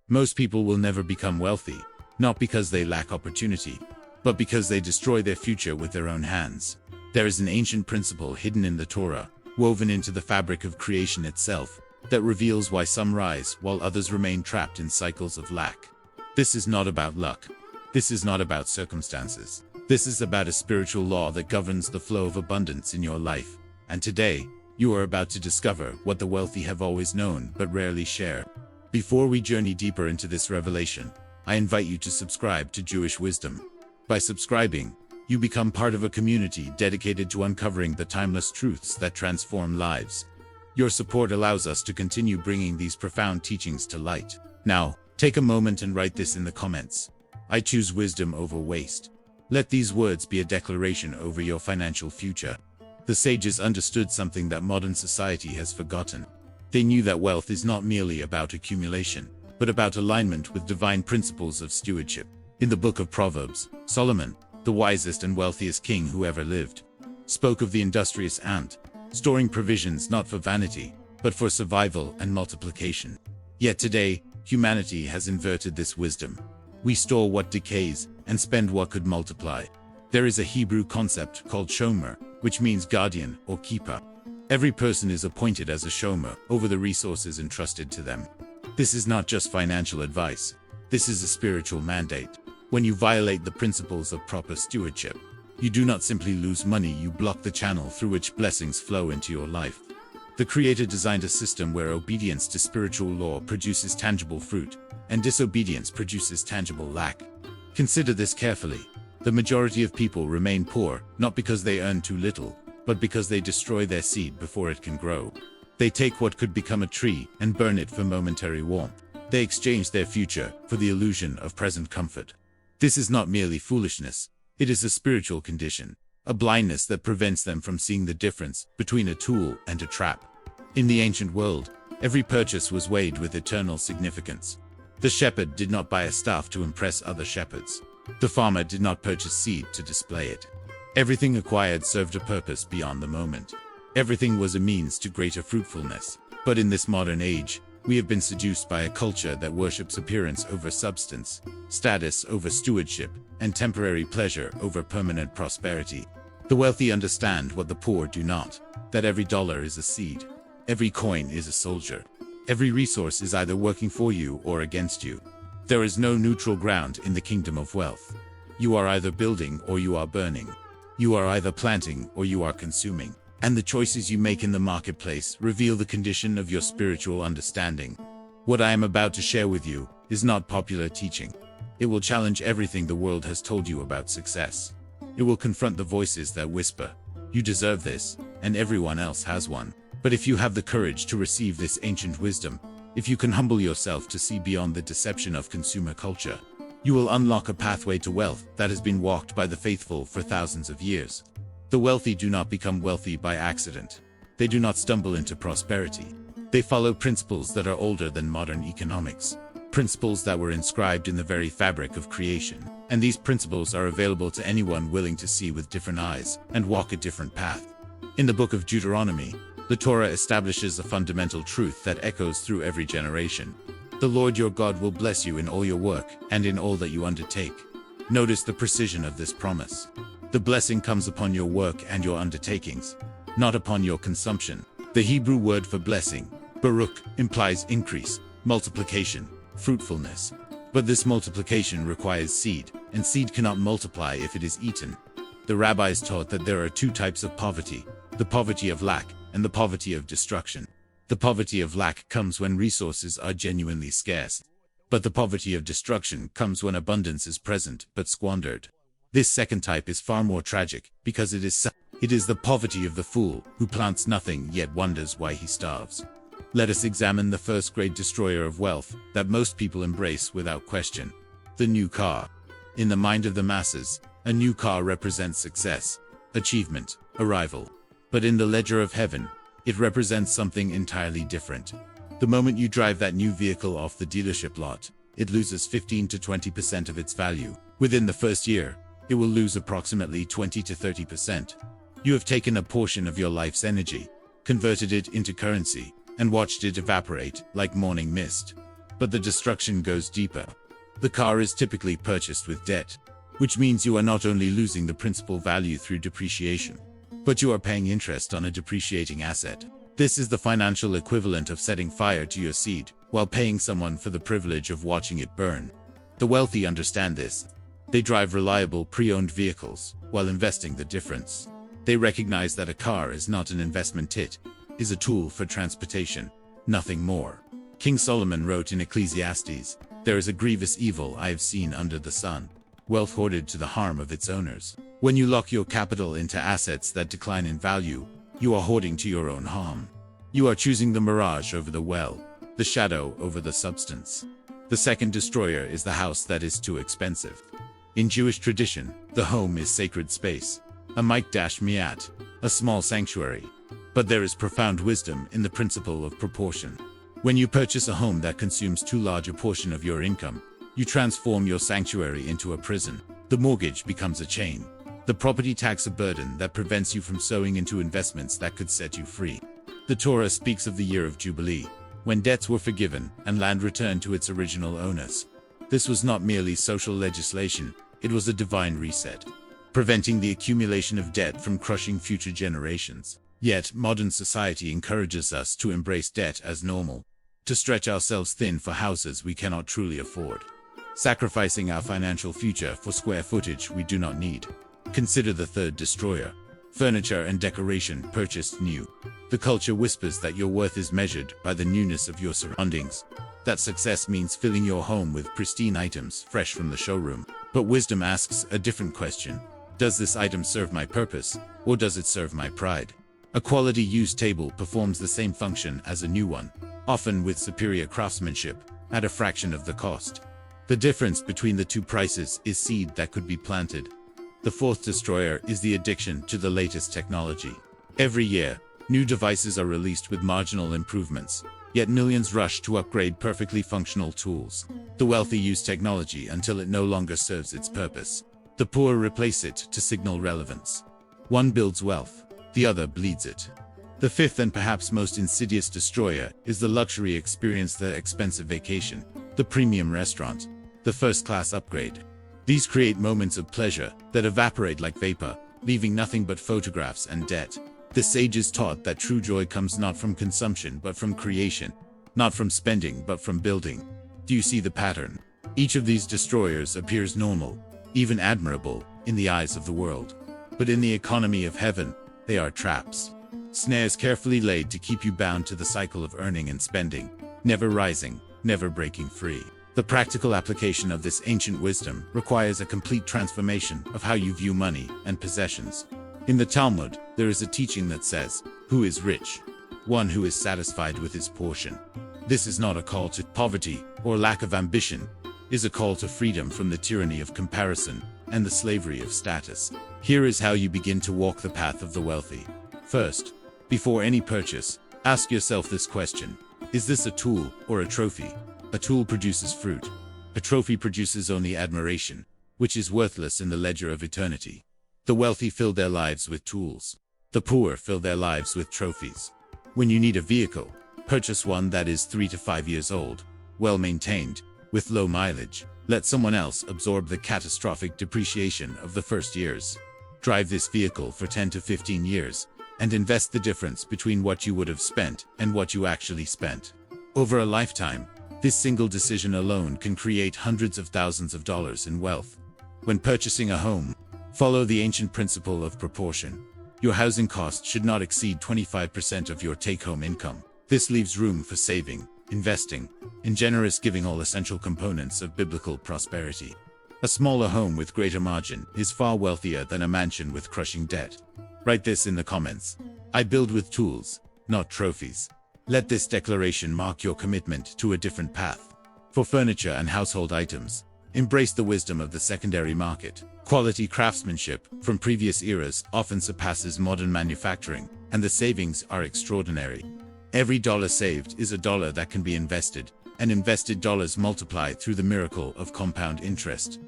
Most people will never become wealthy, not because they lack opportunity, but because they destroy their future with their own hands. There is an ancient principle hidden in the Torah, woven into the fabric of creation itself, that reveals why some rise while others remain trapped in cycles of lack. This is not about luck. This is not about circumstances. This is about a spiritual law that governs the flow of abundance in your life. And today, you are about to discover what the wealthy have always known but rarely share. Before we journey deeper into this revelation, I invite you to subscribe to Jewish Wisdom. By subscribing, you become part of a community dedicated to uncovering the timeless truths that transform lives. Your support allows us to continue bringing these profound teachings to light. Now, take a moment and write this in the comments. I choose wisdom over waste. Let these words be a declaration over your financial future. The sages understood something that modern society has forgotten. They knew that wealth is not merely about accumulation, but about alignment with divine principles of stewardship. In the book of Proverbs, Solomon, the wisest and wealthiest king who ever lived, spoke of the industrious ant, storing provisions not for vanity, but for survival and multiplication. Yet today, humanity has inverted this wisdom. We store what decays and spend what could multiply. There is a Hebrew concept called shomer, which means guardian or keeper. Every person is appointed as a shomer over the resources entrusted to them. This is not just financial advice. This is a spiritual mandate. When you violate the principles of proper stewardship, you do not simply lose money, you block the channel through which blessings flow into your life. The Creator designed a system where obedience to spiritual law produces tangible fruit, and disobedience produces tangible lack. Consider this carefully. The majority of people remain poor, not because they earn too little, but because they destroy their seed before it can grow. They take what could become a tree and burn it for momentary warmth. They exchange their future for the illusion of present comfort. This is not merely foolishness. It is a spiritual condition, a blindness that prevents them from seeing the difference between a tool and a trap. In the ancient world, every purchase was weighed with eternal significance. The shepherd did not buy a staff to impress other shepherds. The farmer did not purchase seed to display it. Everything acquired served a purpose beyond the moment. Everything was a means to greater fruitfulness. But in this modern age, we have been seduced by a culture that worships appearance over substance, status over stewardship, and temporary pleasure over permanent prosperity. The wealthy understand what the poor do not, that every dollar is a seed. Every coin is a soldier. Every resource is either working for you or against you. There is no neutral ground in the kingdom of wealth. You are either building or you are burning. You are either planting or you are consuming. And the choices you make in the marketplace reveal the condition of your spiritual understanding. What I am about to share with you is not popular teaching. It will challenge everything the world has told you about success. It will confront the voices that whisper, "You deserve this, and everyone else has one." But if you have the courage to receive this ancient wisdom, if you can humble yourself to see beyond the deception of consumer culture, you will unlock a pathway to wealth that has been walked by the faithful for thousands of years. The wealthy do not become wealthy by accident. They do not stumble into prosperity. They follow principles that are older than modern economics, principles that were inscribed in the very fabric of creation. And these principles are available to anyone willing to see with different eyes and walk a different path. In the book of Deuteronomy, the Torah establishes a fundamental truth that echoes through every generation. The Lord your God will bless you in all your work and in all that you undertake. Notice the precision of this promise. The blessing comes upon your work and your undertakings, not upon your consumption. The Hebrew word for blessing, baruch, implies increase, multiplication, fruitfulness. But this multiplication requires seed, and seed cannot multiply if it is eaten. The rabbis taught that there are two types of poverty, the poverty of lack and the poverty of destruction. The poverty of lack comes when resources are genuinely scarce, but the poverty of destruction comes when abundance is present but squandered. This second type is far more tragic because it is the poverty of the fool who plants nothing yet wonders why he starves. Let us examine the first great destroyer of wealth that most people embrace without question: the new car. In the mind of the masses, a new car represents success, achievement, arrival. But in the ledger of heaven, it represents something entirely different. The moment you drive that new vehicle off the dealership lot, it loses 15 to 20% of its value. Within the first year, it will lose approximately 20 to 30%. You have taken a portion of your life's energy, converted it into currency, and watched it evaporate like morning mist. But the destruction goes deeper. The car is typically purchased with debt, which means you are not only losing the principal value through depreciation, but you are paying interest on a depreciating asset. This is the financial equivalent of setting fire to your seed while paying someone for the privilege of watching it burn. The wealthy understand this. They drive reliable pre-owned vehicles while investing the difference. They recognize that a car is not an investment, it is a tool for transportation, nothing more. King Solomon wrote in Ecclesiastes, "There is a grievous evil I have seen under the sun, wealth hoarded to the harm of its owners." When you lock your capital into assets that decline in value, you are hoarding to your own harm. You are choosing the mirage over the well, the shadow over the substance. The second destroyer is the house that is too expensive. In Jewish tradition, the home is sacred space, a mikdash, a small sanctuary. But there is profound wisdom in the principle of proportion. When you purchase a home that consumes too large a portion of your income, you transform your sanctuary into a prison. The mortgage becomes a chain. The property tax a burden that prevents you from sowing into investments that could set you free. The Torah speaks of the year of Jubilee, when debts were forgiven and land returned to its original owners. This was not merely social legislation, it was a divine reset, preventing the accumulation of debt from crushing future generations. Yet, modern society encourages us to embrace debt as normal, to stretch ourselves thin for houses we cannot truly afford, sacrificing our financial future for square footage we do not need. Consider the third destroyer: furniture and decoration purchased new. The culture whispers that your worth is measured by the newness of your surroundings, that success means filling your home with pristine items fresh from the showroom. But wisdom asks a different question. Does this item serve my purpose, or does it serve my pride? A quality used table performs the same function as a new one, often with superior craftsmanship, at a fraction of the cost. The difference between the two prices is seed that could be planted. The fourth destroyer is the addiction to the latest technology. Every year, new devices are released with marginal improvements, yet millions rush to upgrade perfectly functional tools. The wealthy use technology until it no longer serves its purpose. The poor replace it to signal relevance. One builds wealth, the other bleeds it. The fifth and perhaps most insidious destroyer is the luxury experience, the expensive vacation, the premium restaurant, the first-class upgrade. These create moments of pleasure that evaporate like vapor, leaving nothing but photographs and debt. The sages taught that true joy comes not from consumption but from creation, not from spending but from building. Do you see the pattern? Each of these destroyers appears normal, even admirable, in the eyes of the world. But in the economy of heaven, they are traps. Snares carefully laid to keep you bound to the cycle of earning and spending, never rising, never breaking free. The practical application of this ancient wisdom requires a complete transformation of how you view money and possessions. In the Talmud, there is a teaching that says, "Who is rich? One who is satisfied with his portion." This is not a call to poverty or lack of ambition, it is a call to freedom from the tyranny of comparison and the slavery of status. Here is how you begin to walk the path of the wealthy. First, before any purchase, ask yourself this question: is this a tool or a trophy? A tool produces fruit. A trophy produces only admiration, which is worthless in the ledger of eternity. The wealthy fill their lives with tools. The poor fill their lives with trophies. When you need a vehicle, purchase one that is 3 to 5 years old, well maintained, with low mileage. Let someone else absorb the catastrophic depreciation of the first years. Drive this vehicle for 10 to 15 years, and invest the difference between what you would have spent and what you actually spent. Over a lifetime, this single decision alone can create hundreds of thousands of dollars in wealth. When purchasing a home, follow the ancient principle of proportion. Your housing cost should not exceed 25% of your take-home income. This leaves room for saving, investing, and generous giving, all essential components of biblical prosperity. A smaller home with greater margin is far wealthier than a mansion with crushing debt. Write this in the comments. I build with tools, not trophies. Let this declaration mark your commitment to a different path. For furniture and household items, embrace the wisdom of the secondary market. Quality craftsmanship from previous eras often surpasses modern manufacturing, and the savings are extraordinary. Every dollar saved is a dollar that can be invested, and invested dollars multiply through the miracle of compound interest.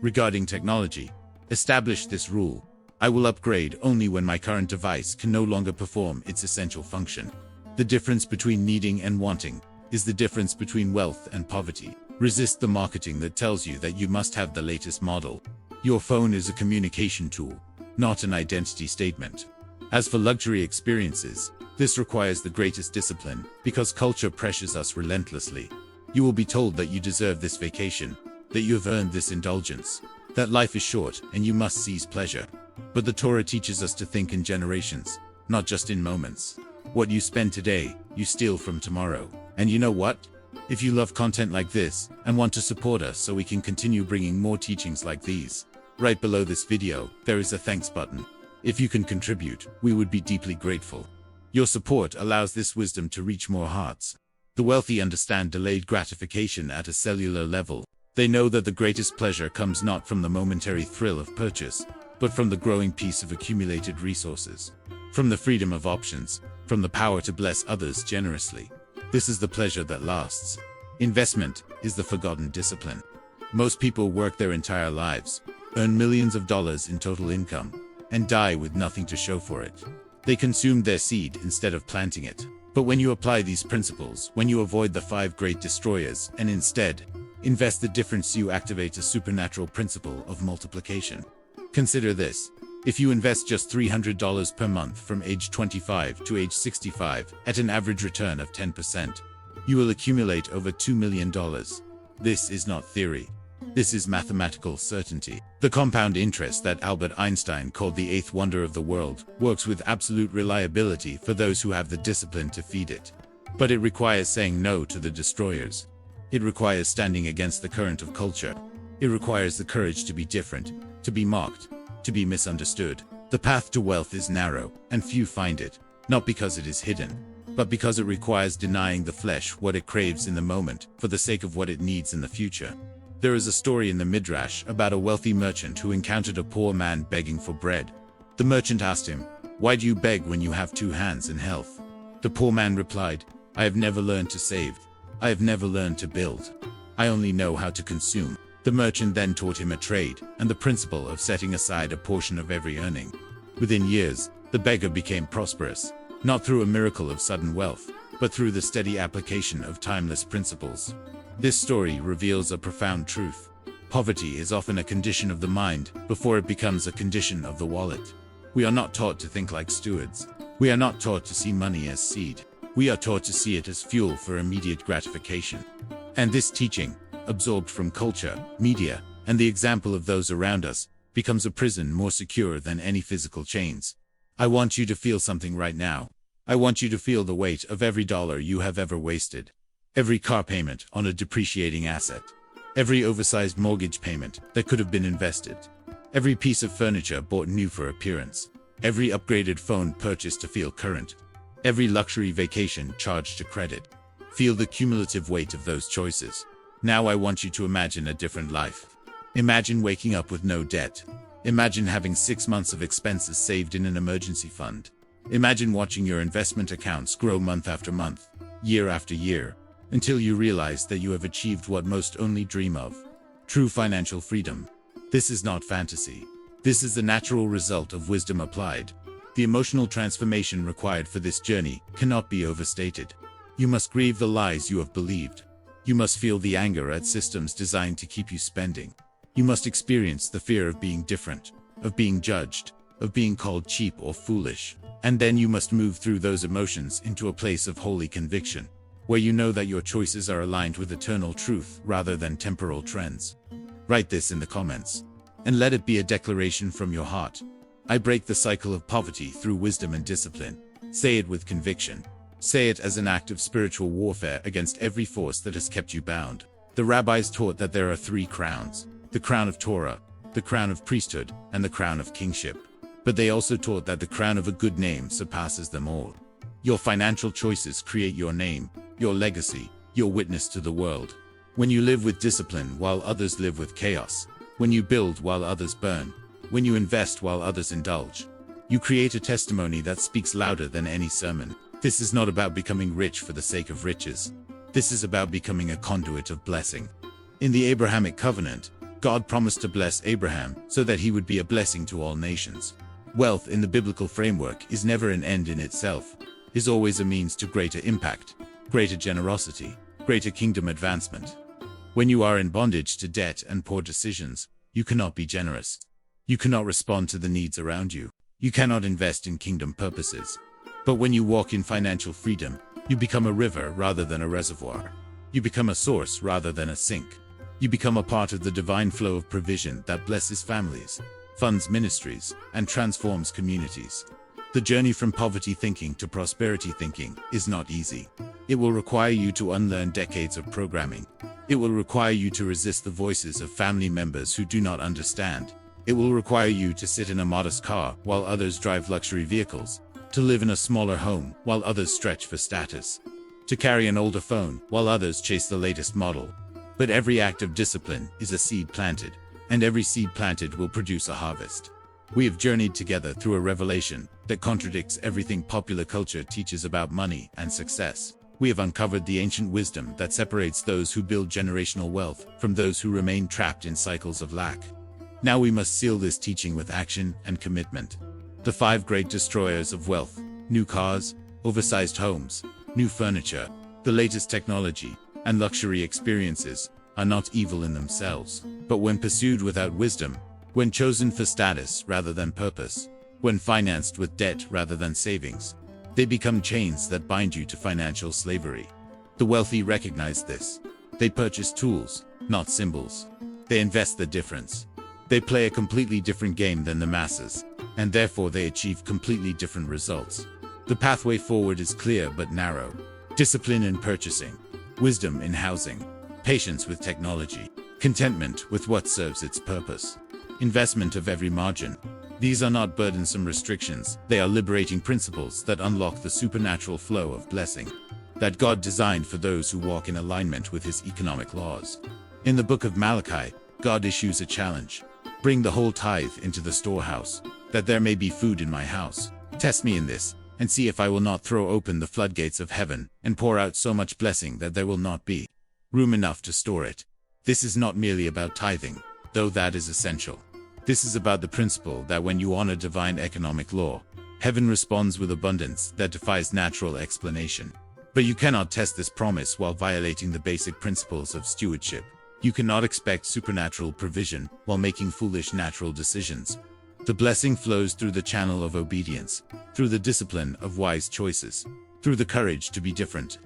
Regarding technology, establish this rule: I will upgrade only when my current device can no longer perform its essential function. The difference between needing and wanting is the difference between wealth and poverty. Resist the marketing that tells you that you must have the latest model. Your phone is a communication tool, not an identity statement. As for luxury experiences, this requires the greatest discipline, because culture pressures us relentlessly. You will be told that you deserve this vacation, that you have earned this indulgence, that life is short and you must seize pleasure. But the Torah teaches us to think in generations, not just in moments. What you spend today, you steal from tomorrow. And you know what? If you love content like this and want to support us so we can continue bringing more teachings like these, right below this video, there is a thanks button. If you can contribute, we would be deeply grateful. Your support allows this wisdom to reach more hearts. The wealthy understand delayed gratification at a cellular level. They know that the greatest pleasure comes not from the momentary thrill of purchase, but from the growing peace of accumulated resources, from the freedom of options, from the power to bless others generously. This is the pleasure that lasts. Investment is the forgotten discipline. Most people work their entire lives, earn millions of dollars in total income, and die with nothing to show for it. They consume their seed instead of planting it. But when you apply these principles, when you avoid the 5 great destroyers and instead invest the difference, you activate a supernatural principle of multiplication. Consider this. If you invest just $300 per month from age 25 to age 65 at an average return of 10%, you will accumulate over $2 million. This is not theory. This is mathematical certainty. The compound interest that Albert Einstein called the 8th wonder of the world works with absolute reliability for those who have the discipline to feed it. But it requires saying no to the destroyers. It requires standing against the current of culture. It requires the courage to be different, to be mocked, to be misunderstood. The path to wealth is narrow, and few find it, not because it is hidden, but because it requires denying the flesh what it craves in the moment for the sake of what it needs in the future. There is a story in the Midrash about a wealthy merchant who encountered a poor man begging for bread. The merchant asked him, "Why do you beg when you have 2 hands and health?" The poor man replied, "I have never learned to save. I have never learned to build. I only know how to consume." The merchant then taught him a trade and the principle of setting aside a portion of every earning. Within years, the beggar became prosperous, not through a miracle of sudden wealth, but through the steady application of timeless principles. This story reveals a profound truth. Poverty is often a condition of the mind before it becomes a condition of the wallet. We are not taught to think like stewards. We are not taught to see money as seed. We are taught to see it as fuel for immediate gratification. And this teaching, absorbed from culture, media, and the example of those around us, becomes a prison more secure than any physical chains. I want you to feel something right now. I want you to feel the weight of every dollar you have ever wasted. Every car payment on a depreciating asset. Every oversized mortgage payment that could have been invested. Every piece of furniture bought new for appearance. Every upgraded phone purchased to feel current. Every luxury vacation charged to credit. Feel the cumulative weight of those choices. Now I want you to imagine a different life. Imagine waking up with no debt. Imagine having 6 months of expenses saved in an emergency fund. Imagine watching your investment accounts grow month after month, year after year, until you realize that you have achieved what most only dream of. True financial freedom. This is not fantasy. This is the natural result of wisdom applied. The emotional transformation required for this journey cannot be overstated. You must grieve the lies you have believed. You must feel the anger at systems designed to keep you spending. You must experience the fear of being different, of being judged, of being called cheap or foolish. And then you must move through those emotions into a place of holy conviction, where you know that your choices are aligned with eternal truth rather than temporal trends. Write this in the comments, and let it be a declaration from your heart. I break the cycle of poverty through wisdom and discipline. Say it with conviction. Say it as an act of spiritual warfare against every force that has kept you bound. The rabbis taught that there are 3 crowns: the crown of Torah, the crown of priesthood, and the crown of kingship. But they also taught that the crown of a good name surpasses them all. Your financial choices create your name, your legacy, your witness to the world. When you live with discipline while others live with chaos, when you build while others burn, when you invest while others indulge, you create a testimony that speaks louder than any sermon. This is not about becoming rich for the sake of riches. This is about becoming a conduit of blessing. In the Abrahamic covenant, God promised to bless Abraham so that he would be a blessing to all nations. Wealth in the biblical framework is never an end in itself, is always a means to greater impact. greater generosity, greater kingdom advancement. When you are in bondage to debt and poor decisions, you cannot be generous. You cannot respond to the needs around you. You cannot invest in kingdom purposes. But when you walk in financial freedom, you become a river rather than a reservoir. You become a source rather than a sink. You become a part of the divine flow of provision that blesses families, funds ministries, and transforms communities. The journey from poverty thinking to prosperity thinking is not easy. It will require you to unlearn decades of programming. It will require you to resist the voices of family members who do not understand. It will require you to sit in a modest car while others drive luxury vehicles, to live in a smaller home while others stretch for status, to carry an older phone while others chase the latest model. But every act of discipline is a seed planted, and every seed planted will produce a harvest. We have journeyed together through a revelation that contradicts everything popular culture teaches about money and success. We have uncovered the ancient wisdom that separates those who build generational wealth from those who remain trapped in cycles of lack. Now we must seal this teaching with action and commitment. The 5 great destroyers of wealth: new cars, oversized homes, new furniture, the latest technology, and luxury experiences, are not evil in themselves, but when pursued without wisdom, when chosen for status rather than purpose, when financed with debt rather than savings, they become chains that bind you to financial slavery. The wealthy recognize this. They purchase tools, not symbols. They invest the difference. They play a completely different game than the masses, and therefore they achieve completely different results. The pathway forward is clear but narrow. Discipline in purchasing, wisdom in housing, patience with technology, contentment with what serves its purpose, investment of every margin. These are not burdensome restrictions, they are liberating principles that unlock the supernatural flow of blessing that God designed for those who walk in alignment with His economic laws. In the book of Malachi, God issues a challenge. Bring the whole tithe into the storehouse, that there may be food in my house. Test me in this, and see if I will not throw open the floodgates of heaven and pour out so much blessing that there will not be room enough to store it. This is not merely about tithing, though that is essential. This is about the principle that when you honor divine economic law, heaven responds with abundance that defies natural explanation. But you cannot test this promise while violating the basic principles of stewardship. You cannot expect supernatural provision while making foolish natural decisions. The blessing flows through the channel of obedience, through the discipline of wise choices, through the courage to be different.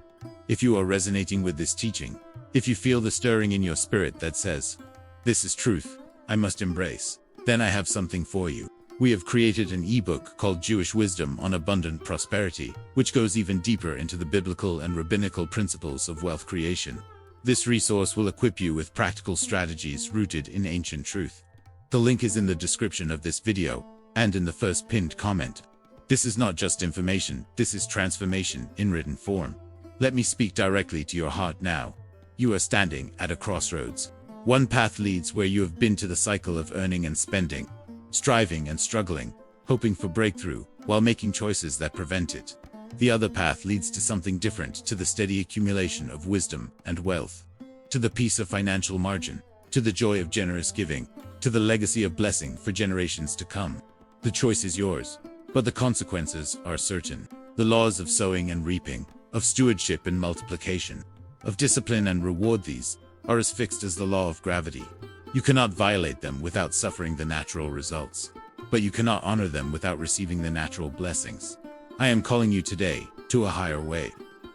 If you are resonating with this teaching, if you feel the stirring in your spirit that says, "This is truth, I must embrace," then I have something for you. We have created an ebook called Jewish Wisdom on Abundant Prosperity, which goes even deeper into the biblical and rabbinical principles of wealth creation. This resource will equip you with practical strategies rooted in ancient truth. The link is in the description of this video, and in the first pinned comment. This is not just information, this is transformation in written form. Let me speak directly to your heart now. You are standing at a crossroads. One path leads where you have been to the cycle of earning and spending, striving and struggling, hoping for breakthrough, while making choices that prevent it. The other path leads to something different, to the steady accumulation of wisdom and wealth, to the peace of financial margin, to the joy of generous giving, to the legacy of blessing for generations to come. The choice is yours, but the consequences are certain. The laws of sowing and reaping, of stewardship and multiplication, of discipline and reward, these are as fixed as the law of gravity. You cannot violate them without suffering the natural results, but you cannot honor them without receiving the natural blessings. I am calling you today to a higher way.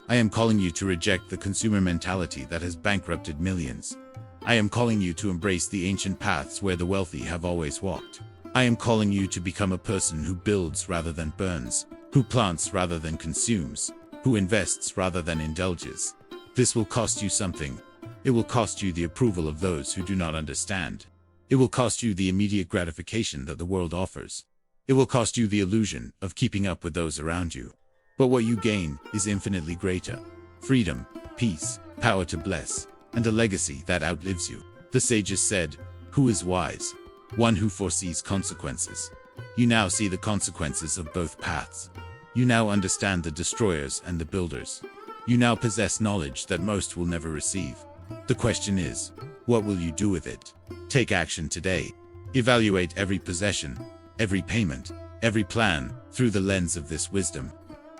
I am calling you to reject the consumer mentality that has bankrupted millions. I am calling you to embrace the ancient paths where the wealthy have always walked. I am calling you to become a person who builds rather than burns, who plants rather than consumes, who invests rather than indulges. This will cost you something. It will cost you the approval of those who do not understand. It will cost you the immediate gratification that the world offers. It will cost you the illusion of keeping up with those around you. But what you gain is infinitely greater. Freedom, peace, power to bless, and a legacy that outlives you. The sages said, "Who is wise? One who foresees consequences." You now see the consequences of both paths. You now understand the destroyers and the builders. You now possess knowledge that most will never receive. The question is, what will you do with it? Take action today. Evaluate every possession, every payment, every plan through the lens of this wisdom.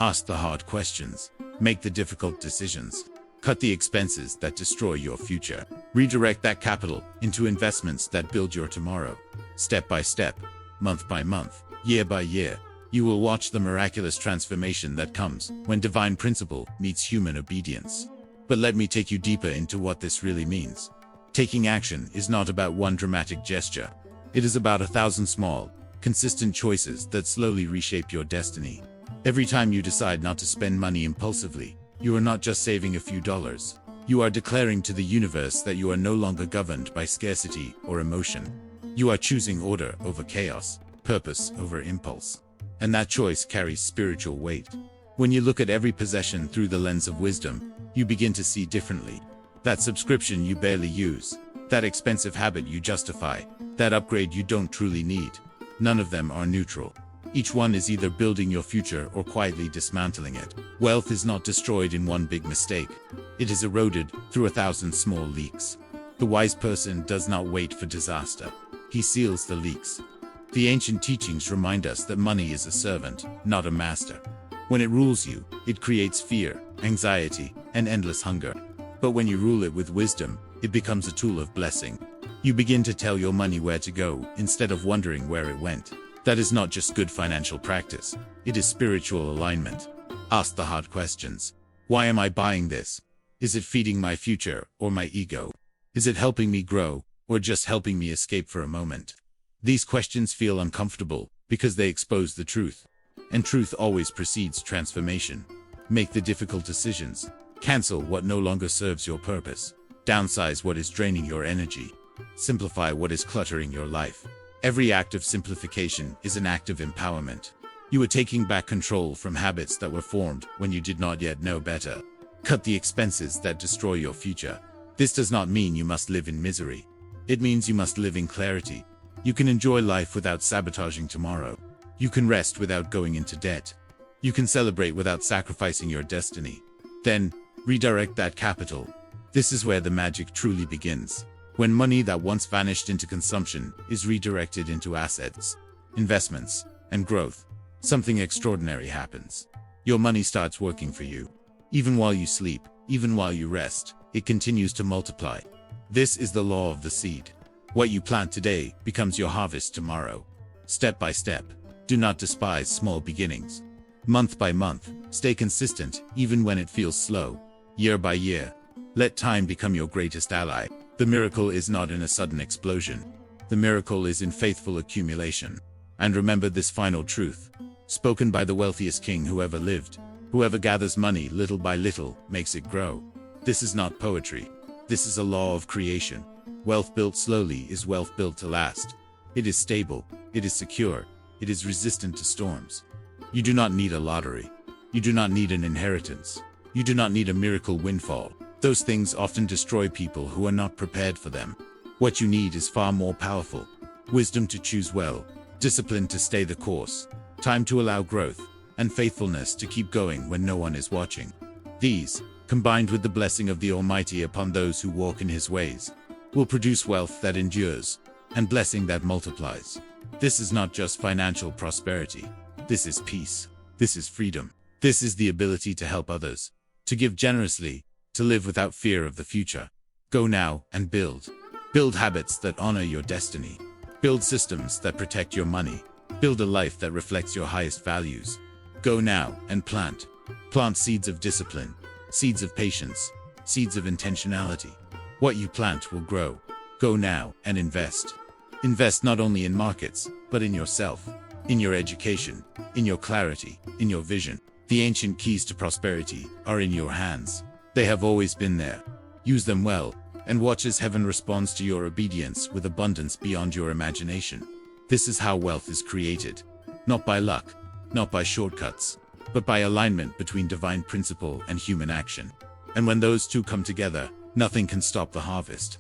Ask the hard questions. Make the difficult decisions. Cut the expenses that destroy your future. Redirect that capital into investments that build your tomorrow. Step by step, month by month, year by year, you will watch the miraculous transformation that comes when divine principle meets human obedience. But let me take you deeper into what this really means. Taking action is not about one dramatic gesture. It is about 1,000 small, consistent choices that slowly reshape your destiny. Every time you decide not to spend money impulsively, you are not just saving a few dollars. You are declaring to the universe that you are no longer governed by scarcity or emotion. You are choosing order over chaos, purpose over impulse. And that choice carries spiritual weight. When you look at every possession through the lens of wisdom, you begin to see differently. That subscription you barely use, that expensive habit you justify, that upgrade you don't truly need, none of them are neutral. Each one is either building your future or quietly dismantling it. Wealth is not destroyed in one big mistake. It is eroded through 1,000 small leaks. The wise person does not wait for disaster. He seals the leaks. The ancient teachings remind us that money is a servant, not a master. When it rules you, it creates fear, anxiety, and endless hunger. But when you rule it with wisdom, it becomes a tool of blessing. You begin to tell your money where to go instead of wondering where it went. That is not just good financial practice. It is spiritual alignment. Ask the hard questions. Why am I buying this? Is it feeding my future or my ego? Is it helping me grow or just helping me escape for a moment? These questions feel uncomfortable because they expose the truth. And truth always precedes transformation. Make the difficult decisions. Cancel what no longer serves your purpose. Downsize what is draining your energy. Simplify what is cluttering your life. Every act of simplification is an act of empowerment. You are taking back control from habits that were formed when you did not yet know better. Cut the expenses that destroy your future. This does not mean you must live in misery. It means you must live in clarity. You can enjoy life without sabotaging tomorrow. You can rest without going into debt. You can celebrate without sacrificing your destiny. Then, redirect that capital. This is where the magic truly begins. When money that once vanished into consumption is redirected into assets, investments, and growth, something extraordinary happens. Your money starts working for you. Even while you sleep, even while you rest, it continues to multiply. This is the law of the seed. What you plant today becomes your harvest tomorrow. Step by step, do not despise small beginnings. Month by month, stay consistent even when it feels slow. Year by year, let time become your greatest ally. The miracle is not in a sudden explosion. The miracle is in faithful accumulation. And remember this final truth, spoken by the wealthiest king who ever lived. Whoever gathers money little by little makes it grow. This is not poetry. This is a law of creation. Wealth built slowly is wealth built to last. It is stable. It is secure. It is resistant to storms. You do not need a lottery. You do not need an inheritance. You do not need a miracle windfall. Those things often destroy people who are not prepared for them. What you need is far more powerful. Wisdom to choose well, discipline to stay the course, time to allow growth, and faithfulness to keep going when no one is watching. These, combined with the blessing of the Almighty upon those who walk in His ways, will produce wealth that endures, and blessing that multiplies. This is not just financial prosperity. This is peace. This is freedom. This is the ability to help others, to give generously, to live without fear of the future. Go now and build. Build habits that honor your destiny. Build systems that protect your money. Build a life that reflects your highest values. Go now and plant. Plant seeds of discipline, seeds of patience, seeds of intentionality. What you plant will grow. Go now and invest. Invest not only in markets, but in yourself, in your education, in your clarity, in your vision. The ancient keys to prosperity are in your hands. They have always been there. Use them well, and watch as heaven responds to your obedience with abundance beyond your imagination. This is how wealth is created. Not by luck, not by shortcuts, but by alignment between divine principle and human action. And when those two come together, nothing can stop the harvest.